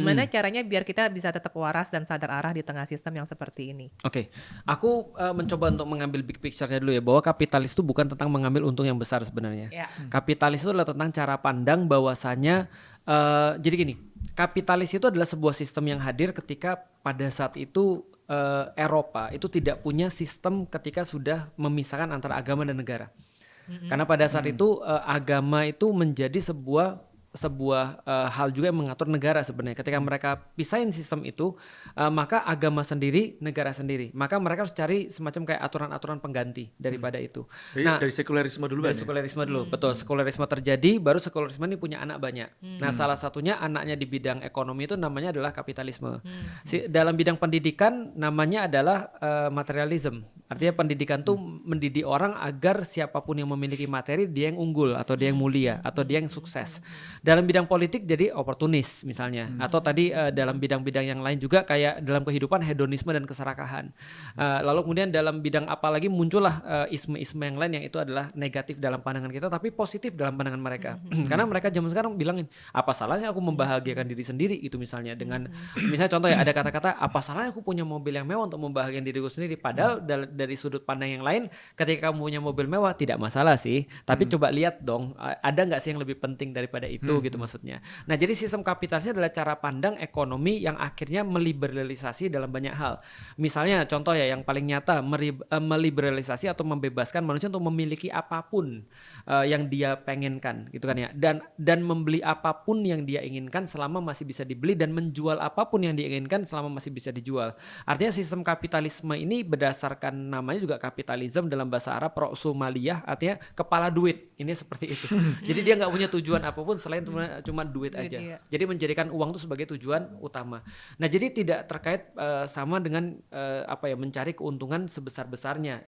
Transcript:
Gimana caranya biar kita bisa tetap waras dan sadar arah di tengah sistem yang seperti ini? Oke, aku, mencoba untuk mengambil big picture-nya dulu ya, bahwa kapitalis itu bukan tentang mengambil untung yang besar sebenarnya. Ya. Kapitalis itu adalah tentang cara pandang bahwasanya, jadi gini, kapitalis itu adalah sebuah sistem yang hadir ketika pada saat itu, Eropa itu tidak punya sistem ketika sudah memisahkan antara agama dan negara. Mhm. Karena pada saat itu, agama itu menjadi sebuah hal juga yang mengatur negara sebenarnya. Ketika mereka pisahin sistem itu, maka agama sendiri, negara sendiri. Maka mereka harus cari semacam kayak aturan-aturan pengganti daripada itu. Jadi Nah, dari sekulerisme duluan dari ya? sekulerisme dulu, betul. Sekulerisme terjadi, baru sekulerisme ini punya anak banyak. Nah, salah satunya anaknya di bidang ekonomi itu namanya adalah kapitalisme. Dalam bidang pendidikan namanya adalah materialism. Artinya pendidikan tuh mendidik orang agar siapapun yang memiliki materi dia yang unggul atau dia yang mulia atau dia yang sukses. Dalam bidang politik jadi oportunis misalnya, atau tadi dalam bidang-bidang yang lain juga kayak dalam kehidupan hedonisme dan keserakahan. Lalu kemudian dalam bidang apa lagi muncullah isme-isme yang lain yang itu adalah negatif dalam pandangan kita tapi positif dalam pandangan mereka. Karena mereka zaman sekarang bilangin apa salahnya aku membahagiakan diri sendiri itu misalnya dengan misalnya contoh ya ada kata-kata apa salahnya aku punya mobil yang mewah untuk membahagiakan diriku sendiri padahal dari sudut pandang yang lain ketika kamu punya mobil mewah tidak masalah sih tapi coba lihat dong ada nggak sih yang lebih penting daripada itu gitu maksudnya. Nah jadi sistem kapitalisnya adalah cara pandang ekonomi yang akhirnya meliberalisasi dalam banyak hal. Misalnya contoh ya yang paling nyata meliberalisasi atau membebaskan manusia untuk memiliki apapun yang dia pengenkan gitu kan ya dan membeli apapun yang dia inginkan selama masih bisa dibeli dan menjual apapun yang dia inginkan selama masih bisa dijual. Artinya sistem kapitalisme ini berdasarkan namanya juga kapitalisme dalam bahasa Arab ra'sumaliyah artinya kepala duit. Ini seperti itu. Jadi dia nggak punya tujuan apapun selain cuma duit aja. Iya. Jadi menjadikan uang itu sebagai tujuan utama. Nah, jadi tidak terkait sama dengan apa ya mencari keuntungan sebesar-besarnya.